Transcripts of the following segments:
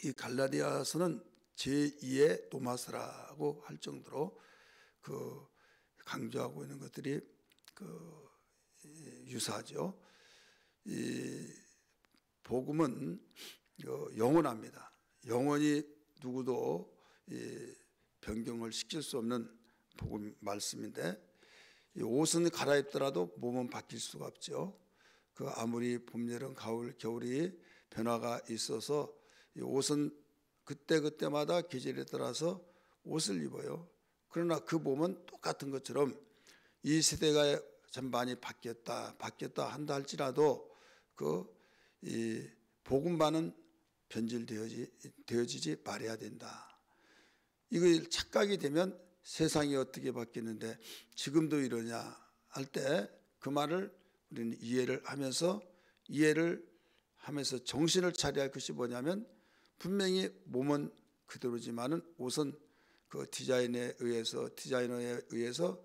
이 갈라디아서는 제2의 도마스라고 할 정도로 강조하고 있는 것들이 유사하죠. 이 복음은 영원합니다. 영원히 누구도 변경을 시킬 수 없는 복음 말씀인데, 이 옷은 갈아입더라도 몸은 바뀔 수가 없죠. 아무리 봄, 여름, 가을, 겨울이 변화가 있어서 이 옷은 그때그때마다 계절에 따라서 옷을 입어요. 그러나 그 몸은 똑같은 것처럼 이 세대가 참 많이 바뀌었다 한다 할지라도 이 복음만은 변질되어지지 말아야 된다. 이걸 착각이 되면 세상이 어떻게 바뀌는데 지금도 이러냐 할 때 그 말을 우리는 이해를 하면서 정신을 차려야 할 것이 뭐냐면, 분명히 몸은 그대로지만은 옷은 디자이너에 의해서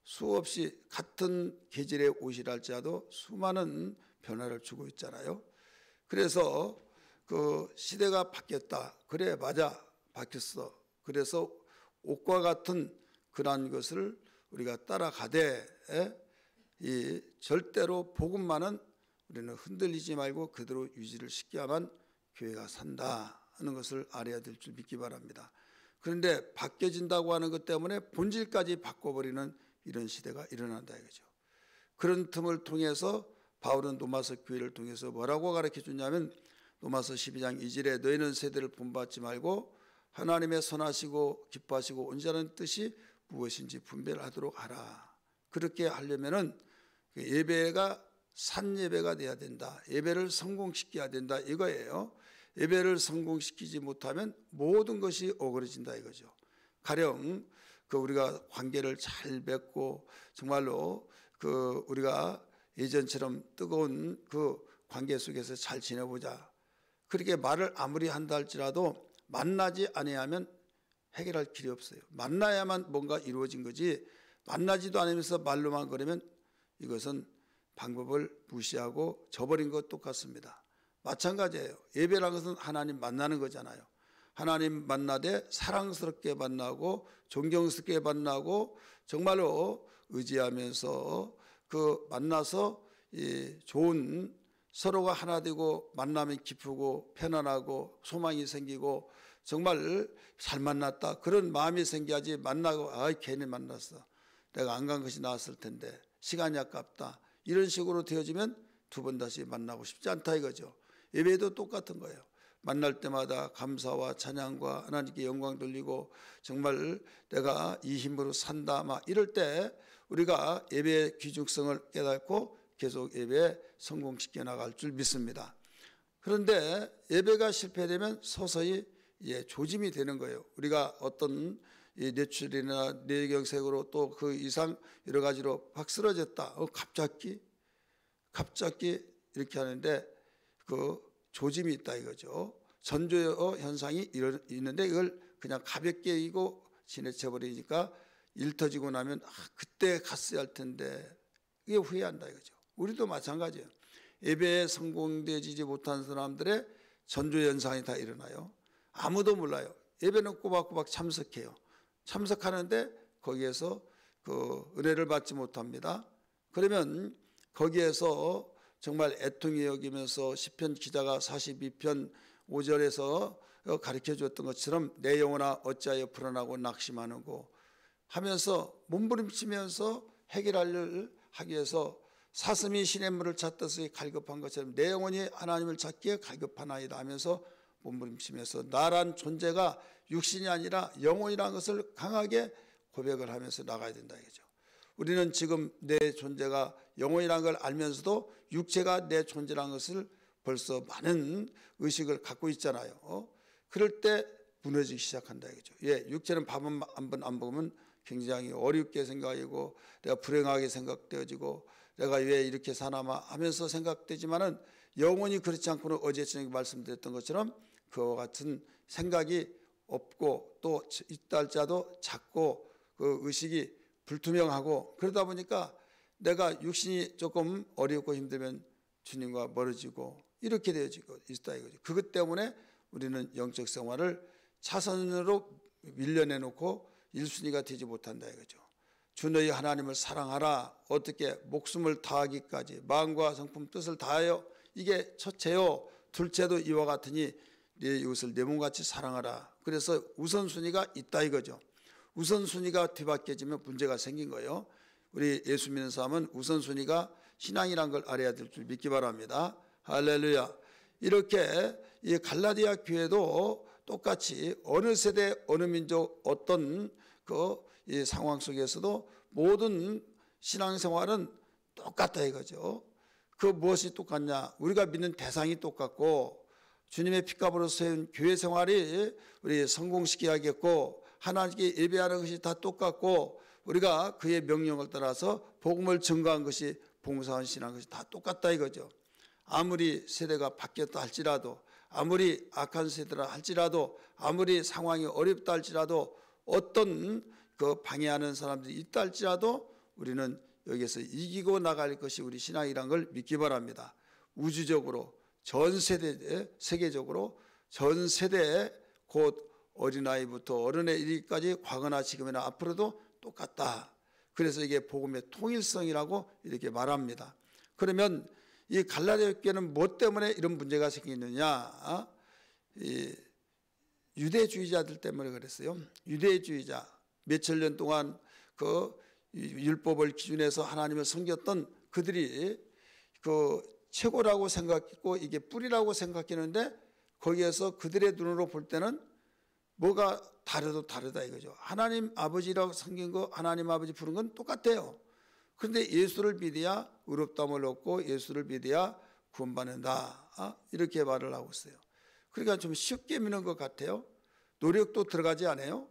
수없이 같은 계절의 옷이라 할지라도 수많은 변화를 주고 있잖아요. 그래서 시대가 바뀌었다. 그래, 맞아, 바뀌었어. 그래서 옷과 같은 그러한 것을 우리가 따라가되, 절대로 복음만은 우리는 흔들리지 말고 그대로 유지를 시켜야만 교회가 산다 하는 것을 알아야 될 줄 믿기 바랍니다. 그런데 바뀌어진다고 하는 것 때문에 본질까지 바꿔버리는 이런 시대가 일어난다 이거죠. 그런 틈을 통해서 바울은 로마서 교회를 통해서 뭐라고 가르쳐 주냐면, 로마서 12장 2절에 너희는 세대를 본받지 말고 하나님의 선하시고 기뻐하시고 온전한 뜻이 무엇인지 분별하도록 하라. 그렇게 하려면은 예배가 산 예배가 돼야 된다. 예배를 성공시켜야 된다 이거예요. 예배를 성공시키지 못하면 모든 것이 어그러진다 이거죠. 가령 우리가 관계를 잘 맺고 정말로 우리가 예전처럼 뜨거운 관계 속에서 잘 지내보자. 그렇게 말을 아무리 한다 할지라도 만나지 아니하면 해결할 길이 없어요. 만나야만 뭔가 이루어진 거지, 만나지도 않으면서 말로만 그러면 이것은 방법을 무시하고 저버린 것 똑같습니다. 마찬가지예요. 예배라는 것은 하나님 만나는 거잖아요. 하나님 만나되 사랑스럽게 만나고 존경스럽게 만나고 정말로 의지하면서 만나서 좋은, 서로가 하나 되고 만나면 기쁘고 편안하고 소망이 생기고 정말 잘 만났다 그런 마음이 생겨야지, 만나고 괜히 만났어, 내가 안 간 것이 나았을 텐데 시간이 아깝다 이런 식으로 되어지면 두 번 다시 만나고 싶지 않다 이거죠. 예배도 똑같은 거예요. 만날 때마다 감사와 찬양과 하나님께 영광 돌리고 정말 내가 이 힘으로 산다 막 이럴 때 우리가 예배의 귀중성을 깨닫고 계속 예배에 성공시켜 나갈 줄 믿습니다. 그런데 예배가 실패되면 서서히 조짐이 되는 거예요. 우리가 어떤 뇌출이나 뇌경색으로 또 그 이상 여러 가지로 확 쓰러졌다. 갑자기 이렇게 하는데 조짐이 있다 이거죠. 전조 현상이 있는데 이걸 그냥 가볍게 이고 지나쳐 버리니까 일 터지고 나면 그때 갔어야 할 텐데 이게 후회한다 이거죠. 우리도 마찬가지예요. 예배에 성공되지 못한 사람들의 전조 현상이 다 일어나요. 아무도 몰라요. 예배는 꼬박꼬박 참석해요. 참석하는데 거기에서 은혜를 받지 못합니다. 그러면 거기에서 정말 애통히 여기면서 시편 기자가 42편 5절에서 가르쳐 줬던 것처럼 내 영혼아 어찌하여 불안하고 낙심하는고 하면서 몸부림치면서 해결하려 하기 위해서 사슴이 시냇물을 찾듯이 갈급한 것처럼 내 영혼이 하나님을 찾기에 갈급하나이다 하면서 몸부림치면서 나란 존재가 육신이 아니라 영혼이라는 것을 강하게 고백을 하면서 나가야 된다 이거죠. 우리는 지금 내 존재가 영혼이라는 걸 알면서도 육체가 내 존재라는 것을 벌써 많은 의식을 갖고 있잖아요. 그럴 때 무너지기 시작한다 이거죠. 육체는 밥은 한 번 안 먹으면 굉장히 어렵게 생각이고 내가 불행하게 생각되어지고 내가 왜 이렇게 사나마 하면서 생각되지만은 영혼이 그렇지 않고는 어제 저녁에 말씀드렸던 것처럼 그와 같은 생각이 없고 또 있다 할지라도 작고 그 의식이 불투명하고 그러다 보니까 내가 육신이 조금 어렵고 힘들면 주님과 멀어지고 이렇게 되어지고 있다 이거죠. 그것 때문에 우리는 영적 생활을 차선으로 밀려내놓고 1순위가 되지 못한다 이거죠. 주 너희 하나님을 사랑하라. 어떻게? 목숨을 다하기까지 마음과 성품 뜻을 다하여. 이게 첫째요. 둘째도 이와 같으니 네 이웃을 내 몸같이 사랑하라. 그래서 우선순위가 있다 이거죠. 우선순위가 뒤바뀌어지면 문제가 생긴 거예요. 우리 예수 믿는 사람은 우선순위가 신앙이란 걸 알아야 될 줄 믿기 바랍니다. 할렐루야. 이렇게 이 갈라디아 교회도 똑같이 어느 세대 어느 민족 어떤 이 상황 속에서도 모든 신앙생활은 똑같다 이거죠. 그 무엇이 똑같냐? 우리가 믿는 대상이 똑같고 주님의 피값으로 세운 교회 생활이 우리 성공시켜야겠고 하나님께 예배하는 것이 다 똑같고 우리가 그의 명령을 따라서 복음을 증거한 것이 봉사한 신앙 것이 다 똑같다 이거죠. 아무리 세대가 바뀌었다 할지라도 아무리 악한 세대라 할지라도 아무리 상황이 어렵다 할지라도 어떤 그 방해하는 사람들이 있다 할지라도 우리는 여기에서 이기고 나갈 것이 우리 신앙이란 걸 믿기 바랍니다. 우주적으로 전 세대 세계적으로 전 세대 곧 어린아이부터 어른에 이르기까지 과거나 지금이나 앞으로도 똑같다. 그래서 이게 복음의 통일성이라고 이렇게 말합니다. 그러면 이 갈라디아 교회는 뭐 때문에 이런 문제가 생기느냐? 이 유대주의자들 때문에 그랬어요. 유대주의자 몇천 년 동안 그 율법을 기준해서 하나님을 섬겼던 그들이 그 최고라고 생각했고 이게 뿌리라고 생각했는데 거기에서 그들의 눈으로 볼 때는 뭐가 다르도 다르다 이거죠. 하나님 아버지라고 섬긴 거 하나님 아버지 부른 건 똑같아요. 그런데 예수를 믿어야 의롭다함을 얻고 예수를 믿어야 구원받는다. 이렇게 말을 하고 있어요. 그러니까 좀 쉽게 믿는 것 같아요. 노력도 들어가지 않아요.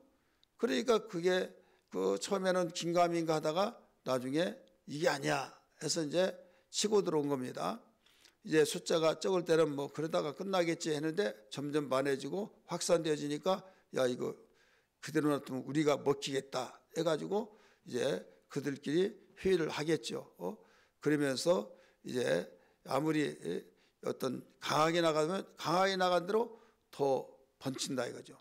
그러니까 그게 그 처음에는 긴가민가 하다가 나중에 이게 아니야 해서 이제 치고 들어온 겁니다. 이제 숫자가 적을 때는 뭐 그러다가 끝나겠지 했는데 점점 많아지고 확산되어지니까 야 이거 그대로 놔두면 우리가 먹히겠다 해가지고 이제 그들끼리 회의를 하겠죠. 그러면서 이제 아무리 어떤 강하게 나간 대로 더 번친다 이거죠.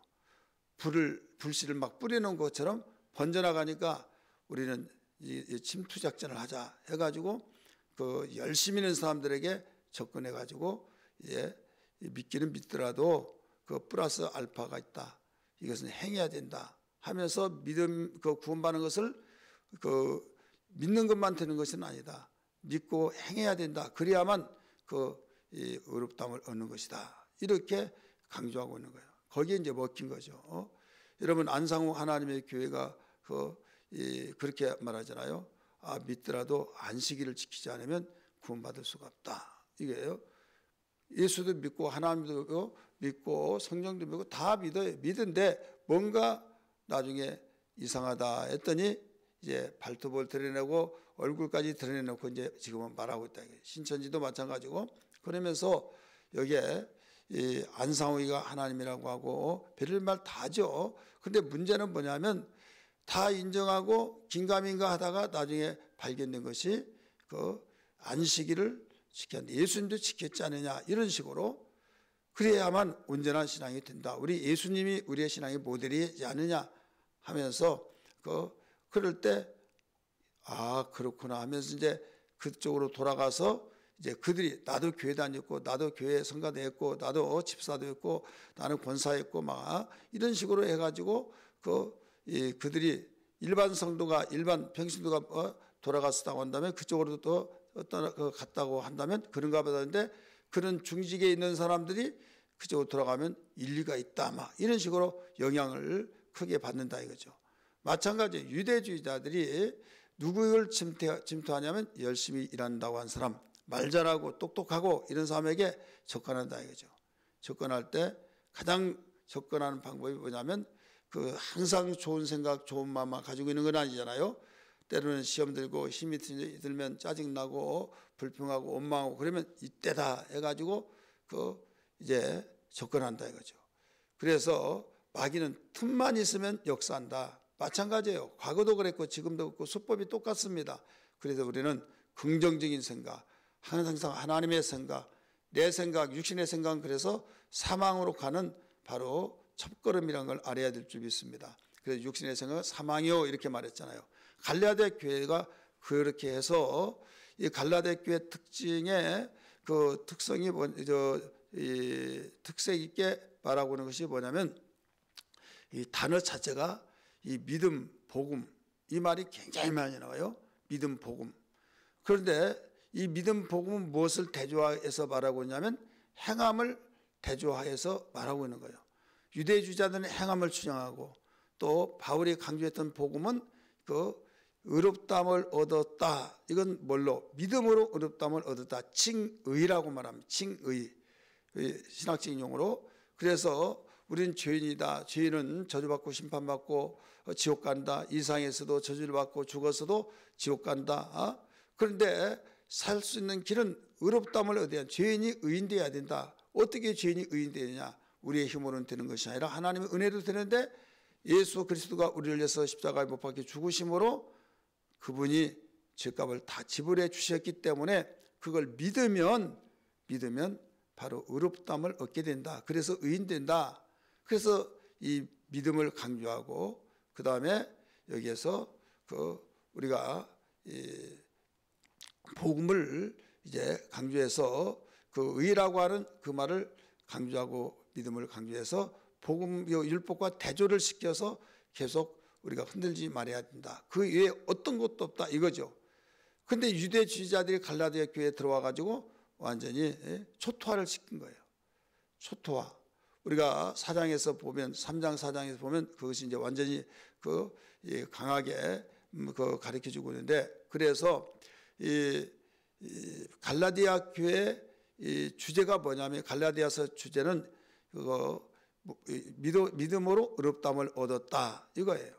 불씨를 막 뿌리는 것처럼 번져나가니까 우리는 이 침투 작전을 하자 해가지고 그 열심히 있는 사람들에게 접근해가지고 이제 믿기는 믿더라도 그 플러스 알파가 있다. 이것은 행해야 된다 하면서 믿음 그 구원받는 것을 그 믿는 것만 되는 것은 아니다. 믿고 행해야 된다. 그래야만 그 의롭다함을 얻는 것이다. 이렇게 강조하고 있는 거예요. 거기에 이제 먹힌 거죠. 여러분 안상호 하나님의 교회가 그렇게 말하잖아요. 믿더라도 안식일을 지키지 않으면 구원받을 수가 없다. 이게요. 예수도 믿고 하나님도 믿고 성령도 믿고 다 믿어요. 믿은데 뭔가 나중에 이상하다 했더니 이제 발톱을 드러내고 얼굴까지 드러내놓고 이제 지금은 말하고 있다. 신천지도 마찬가지고 그러면서 여기에 이 안상호이가 하나님이라고 하고 별말 다 하죠. 그런데 문제는 뭐냐면 다 인정하고 긴가민가 하다가 나중에 발견된 것이 그 안식일을 지켰는데 예수님도 지켰지 않느냐 이런 식으로 그래야만 온전한 신앙이 된다. 우리 예수님이 우리의 신앙의 모델이지 않느냐 하면서 그럴 때 그렇구나 하면서 이제 그쪽으로 돌아가서 이제 그들이 나도 교회 다녔고 나도 교회 성가도 했고 나도 집사도 했고 나는 권사했고 막 이런 식으로 해가지고 그들이 일반 성도가 일반 평신도가 돌아갔다고 한다면 그쪽으로 또 갔다고 한다면 그런가 보다는데 그런 중직에 있는 사람들이 그쪽으로 돌아가면 일리가 있다 막 이런 식으로 영향을 크게 받는다 이거죠. 마찬가지 유대주의자들이 누구를 침투하냐면 열심히 일한다고 한 사람 말 잘하고 똑똑하고 이런 사람에게 접근한다 이거죠. 접근할 때 가장 접근하는 방법이 뭐냐면 항상 좋은 생각 좋은 마음만 가지고 있는 건 아니잖아요. 때로는 시험 들고 힘이 들면 짜증나고 불평하고 원망하고 그러면 이때다 해가지고 이제 접근한다 이거죠. 그래서 마귀는 틈만 있으면 역사한다. 마찬가지예요. 과거도 그랬고 지금도 그렇고 수법이 똑같습니다. 그래서 우리는 긍정적인 생각, 항상 하나님의 생각, 내 생각, 육신의 생각은 그래서 사망으로 가는 바로 첫걸음이라는 걸 알아야 될 줄 믿습니다. 그래서 육신의 생각은 사망이요 이렇게 말했잖아요. 갈라디아 교회가 그렇게 해서 이 갈라디아 교회 특징의 그 특성이 특색 있게 말하고 있는 것이 뭐냐면 이 단어 자체가 이 믿음, 복음 이 말이 굉장히 많이 나와요. 믿음, 복음. 그런데 이 믿음, 복음은 무엇을 대조해서 말하고 있냐면 행함을 대조하여서 말하고 있는 거예요. 유대주의자들은 행함을 추정하고 또 바울이 강조했던 복음은 그 의롭다함을 얻었다. 이건 뭘로? 믿음으로 의롭다함을 얻었다. 칭의라고 말합니다. 칭의. 신학적인 용어로. 그래서 우리는 죄인이다. 죄인은 저주받고 심판받고 지옥 간다. 이 세상에서도 저주를 받고 죽어서도 지옥 간다. 그런데 살 수 있는 길은 의롭다함을 얻어야 죄인이 의인되어야 된다. 어떻게 죄인이 의인되느냐? 우리의 힘으로는 되는 것이 아니라 하나님의 은혜로 되는데 예수 그리스도가 우리를 위해서 십자가에 못 박혀 죽으심으로 그분이 죄값을 다 지불해 주셨기 때문에 그걸 믿으면 바로 의롭다함을 얻게 된다. 그래서 의인된다. 그래서 이 믿음을 강조하고 그 다음에 여기에서 우리가 이 복음을 이제 강조해서 그 의라고 하는 그 말을 강조하고 믿음을 강조해서 복음 율법과 대조를 시켜서 계속 우리가 흔들지 말아야 된다. 그 외에 어떤 것도 없다 이거죠. 그런데 유대주의자들이 갈라디아 교회에 들어와 가지고 완전히 초토화를 시킨 거예요. 초토화. 우리가 4장에서 보면 3장 4장에서 보면 그것이 이제 완전히 강하게 가르쳐 주고 있는데 그래서 이 갈라디아 교회 이 주제가 뭐냐면 갈라디아서 주제는 믿음으로 의롭다함을 얻었다 이거예요.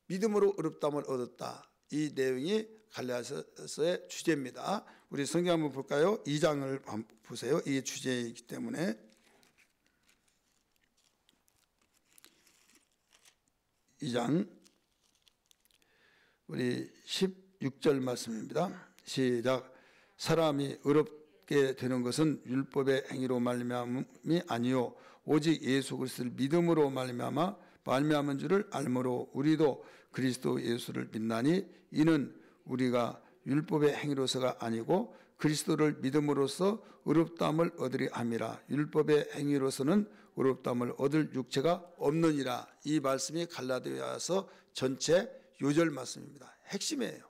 믿음으로 의롭다함을 얻었다. 이 내용이 갈라디아서의 주제입니다. 우리 성경 한번 볼까요? 2장을 보세요. 이 주제이기 때문에 2장 우리 16절 말씀입니다. 시작. 사람이 의롭게 되는 것은 율법의 행위로 말미암음이 아니요 오직 예수 그리스도를 믿음으로 말미암은 줄을 알므로 우리도 그리스도 예수를 믿나니 이는 우리가 율법의 행위로서가 아니고 그리스도를 믿음으로써 의롭다함을 얻으리 함이라. 율법의 행위로서는 의롭다함을 얻을 육체가 없느니라. 이 말씀이 갈라디아서 전체 요절 말씀입니다. 핵심이에요.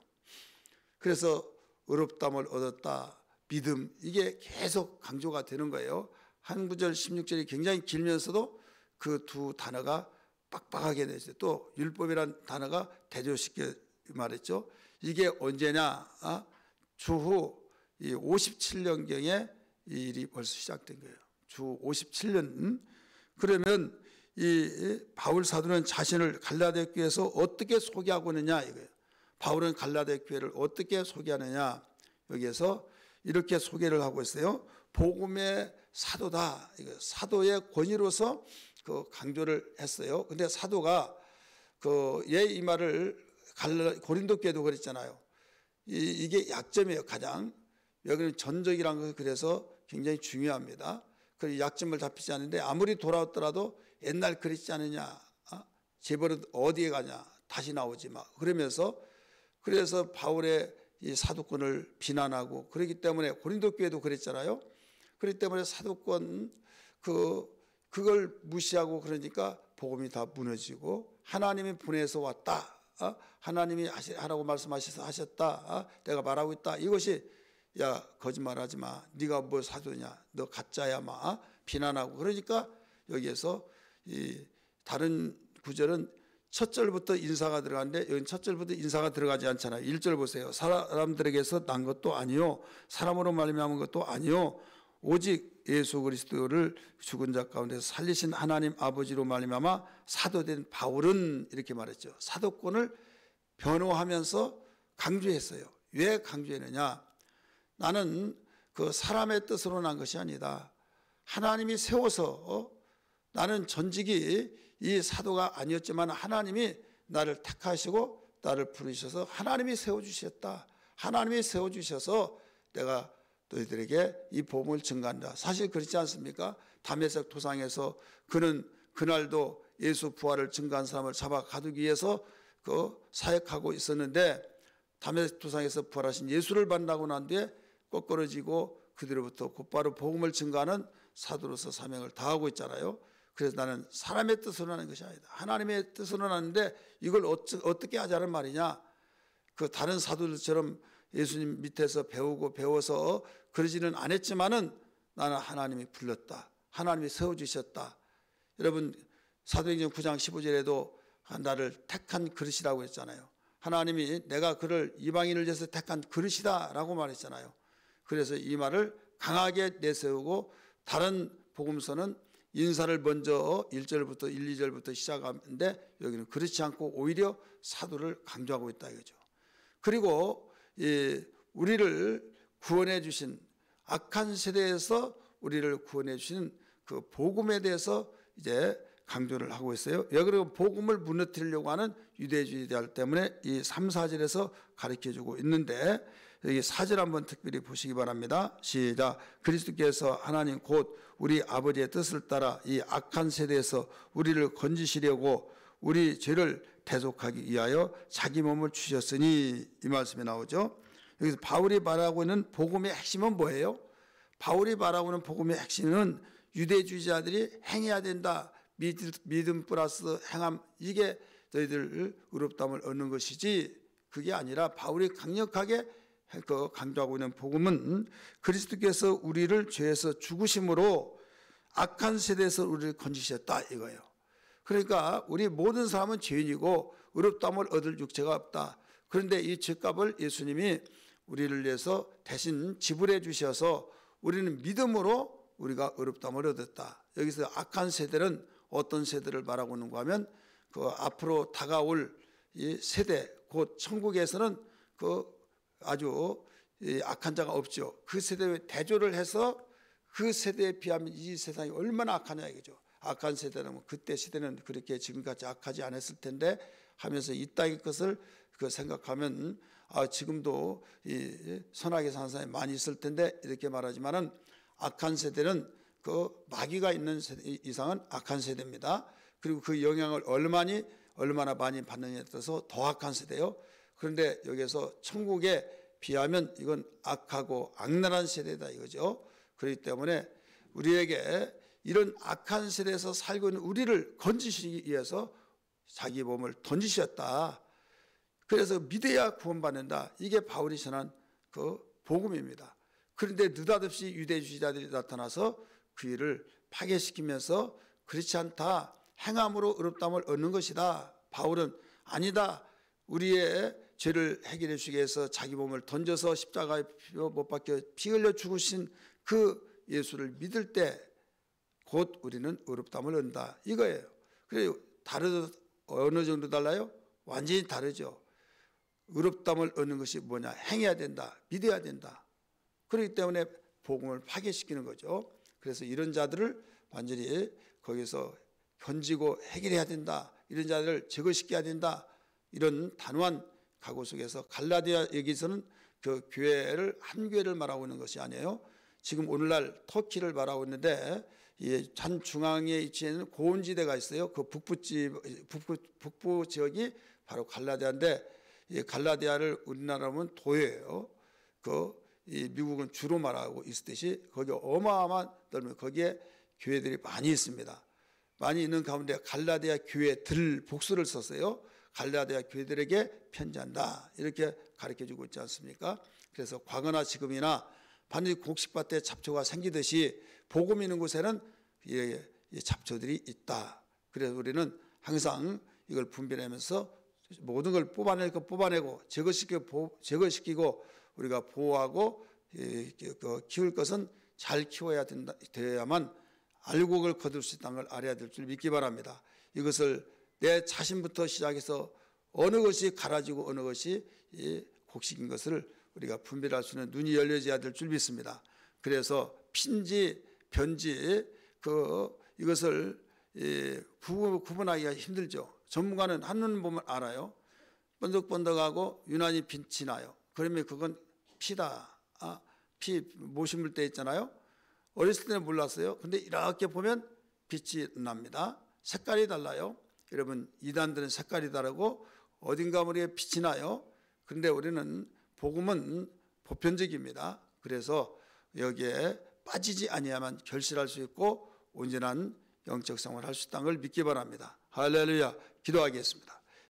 그래서 의롭다함을 얻었다. 믿음 이게 계속 강조가 되는 거예요. 한 구절 16절이 굉장히 길면서도 그 두 단어가 빡빡하게 되죠. 또 율법이라는 단어가 대조시켜 말했죠. 이게 언제냐? 주후 57년경에 이 일이 벌써 시작된 거예요. 주 57년. 그러면 이 바울 사도는 자신을 갈라디아 교회에서 어떻게 소개하고 있느냐 이거예요. 바울은 갈라디아 교회를 어떻게 소개하느냐 여기에서 이렇게 소개를 하고 있어요. 복음의 사도다. 사도의 권위로서 강조를 했어요. 근데 사도가 이 말을 고린도 교회도 그랬잖아요. 이게 약점이에요. 가장 여기는 전적이라는 것은 그래서 굉장히 중요합니다. 그 약점을 잡히지 않는데 아무리 돌아왔더라도 옛날 그랬지 않느냐, 재벌은 어디에 가냐, 다시 나오지 마. 그래서 바울의 이 사도권을 비난하고 그렇기 때문에 고린도 교회도 그랬잖아요. 그렇기 때문에 사도권 그걸 무시하고 그러니까 복음이 다 무너지고 하나님이 보내서 왔다. 하나님이 하라고 말씀하셔서 하셨다. 내가 말하고 있다. 이것이 야 거짓말하지 마. 네가 뭐 사도냐. 너 가짜야 마. 비난하고 그러니까 여기에서 이 다른 구절은 첫 절부터 인사가 들어가는데 여기 첫 절부터 인사가 들어가지 않잖아요. 1절 보세요. 사람들에게서 난 것도 아니요 사람으로 말미암은 것도 아니요 오직 예수 그리스도를 죽은 자 가운데서 살리신 하나님 아버지로 말미암아 사도된 바울은 이렇게 말했죠. 사도권을 변호하면서 강조했어요. 왜 강조했느냐? 나는 그 사람의 뜻으로 난 것이 아니다. 하나님이 세워서 나는 전직이 이 사도가 아니었지만 하나님이 나를 택하시고 나를 부르셔서 하나님이 세워주셨다. 하나님이 세워주셔서 내가 너희들에게 이 복음을 증거한다. 사실 그렇지 않습니까? 다메섹 도상에서 그는 그날도 예수 부활을 증거한 사람을 잡아 가두기 위해서 그 사역하고 있었는데, 다메섹 도상에서 부활하신 예수를 만나고 난 뒤에 꺾어지고 그들로부터 곧바로 복음을 증거하는 사도로서 사명을 다하고 있잖아요. 그래서 나는 사람의 뜻으로 하는 것이 아니다. 하나님의 뜻으로 하는데 이걸 어떻게 하자는 말이냐. 그 다른 사도들처럼 예수님 밑에서 배워서 그러지는 않았지만은 나는 하나님이 불렀다. 하나님이 세워주셨다. 여러분 사도행전 9장 15절에도 나를 택한 그릇이라고 했잖아요. 하나님이 내가 그를 이방인을 위해서 택한 그릇이다 라고 말했잖아요. 그래서 이 말을 강하게 내세우고 다른 복음서는 인사를 먼저 1절부터 1, 2절부터 시작하는데 여기는 그렇지 않고 오히려 사도를 강조하고 있다 이거죠. 그리고 우리를 구원해 주신 악한 세대에서 우리를 구원해 주신 그 복음에 대해서 이제 강조를 하고 있어요. 여기로 복음을 무너뜨리려고 하는 유대주의자들 때문에 이 3, 4절에서 가르쳐주고 있는데 여기 4절 한번 특별히 보시기 바랍니다. 시작. 그리스도께서 하나님 곧 우리 아버지의 뜻을 따라 이 악한 세대에서 우리를 건지시려고 우리 죄를 대속하기 위하여 자기 몸을 주셨으니, 이 말씀이 나오죠. 여기서 바울이 말하고 있는 복음의 핵심은 뭐예요? 바울이 말하고 있는 복음의 핵심은 유대주의자들이 행해야 된다. 믿음 플러스 행함, 이게 너희들 의롭다함을 얻는 것이지 그게 아니라 바울이 강력하게 강조하고 있는 복음은 그리스도께서 우리를 죄에서 죽으심으로 악한 세대에서 우리를 건지셨다 이거예요. 그러니까 우리 모든 사람은 죄인이고 의롭다함을 얻을 육체가 없다. 그런데 이 죄값을 예수님이 우리를 위해서 대신 지불해 주셔서 우리는 믿음으로 우리가 의롭다함을 얻었다. 여기서 악한 세대는 어떤 세대를 말하고 있는가 하면 그 앞으로 다가올 이 세대, 곧 천국에서는 그 아주 악한 자가 없죠. 그 세대에 대조를 해서 그 세대에 비하면 이 세상이 얼마나 악하냐 이거죠. 악한 세대는 그때 시대는 그렇게 지금까지 악하지 않았을 텐데 하면서 이 땅의 것을 그 생각하면 지금도 이 선하게 사는 사람이 많이 있을 텐데 이렇게 말하지만은 악한 세대는 그 마귀가 있는 세대 이상은 악한 세대입니다. 그리고 그 영향을 얼마나 많이 받느냐에 따라서 더 악한 세대요. 그런데 여기서 천국에 비하면 이건 악하고 악랄한 세대다 이거죠. 그렇기 때문에 우리에게 이런 악한 세대에서 살고 있는 우리를 건지시기 위해서 자기 몸을 던지셨다. 그래서 믿어야 구원받는다. 이게 바울이 전한 그 복음입니다. 그런데 느닷없이 유대주의자들이 나타나서 그 일을 파괴시키면서 그렇지 않다. 행함으로 의롭다함을 얻는 것이다. 바울은 아니다. 우리의 죄를 해결해 주기 위해서 자기 몸을 던져서 십자가에 못 박혀 피 흘려 죽으신 그 예수를 믿을 때 곧 우리는 의롭다함을 얻는다 이거예요. 그래서 어느 정도 달라요? 완전히 다르죠. 의롭다함을 얻는 것이 뭐냐? 행해야 된다. 믿어야 된다. 그렇기 때문에 복음을 파괴시키는 거죠. 그래서 이런 자들을 완전히 거기서 건지고 해결해야 된다. 이런 자들을 제거시켜야 된다. 이런 단호한 각오 속에서 갈라디아 여기서는 그 교회를 한 교회를 말하고 있는 것이 아니에요. 지금 오늘날 터키를 말하고 있는데 한 중앙에 위치해 있는 고온지대가 있어요. 그 북부 지역이 바로 갈라디아인데 이 갈라디아를 우리나라 하면 도예요. 이 미국은 주로 말하고 있듯이 거기 어마어마한 넓은 거기에 교회들이 많이 있습니다. 많이 있는 가운데 갈라디아 교회들 복수를 썼어요. 갈라디아 교회들에게 편지한다 이렇게 가르쳐주고 있지 않습니까? 그래서 과거나 지금이나 반드시 곡식밭에 잡초가 생기듯이 복음 있는 곳에는 잡초들이 있다. 그래서 우리는 항상 이걸 분별하면서 모든 걸 뽑아낼 거 뽑아내고 제거시키고 우리가 보호하고 키울 것은 잘 키워야 되어야만 알곡을 거둘 수 있다는 걸 알아야 될 줄 믿기 바랍니다. 이것을 내 자신부터 시작해서 어느 것이 가라지고 어느 것이 곡식인 것을 우리가 분별할 수 있는 눈이 열려져야 될 줄 믿습니다. 그래서 핀지 변지 이것을 구분하기가 힘들죠. 전문가는 한눈 보면 알아요. 번덕번덕하고 유난히 빛이 나요. 그러면 그건 피다. 피 못 심을 때 있잖아요. 어렸을 때는 몰랐어요. 근데 이렇게 보면 빛이 납니다. 색깔이 달라요. 여러분, 이단들은 색깔이 다르고 어딘가 모르게 빛이 나요. 그런데 우리는 복음은 보편적입니다. 그래서 여기에 빠지지 아니하면 결실할 수 있고 온전한 영적 생활을 할 수 있다는 걸 믿기 바랍니다. 할렐루야. 기도하겠습니다.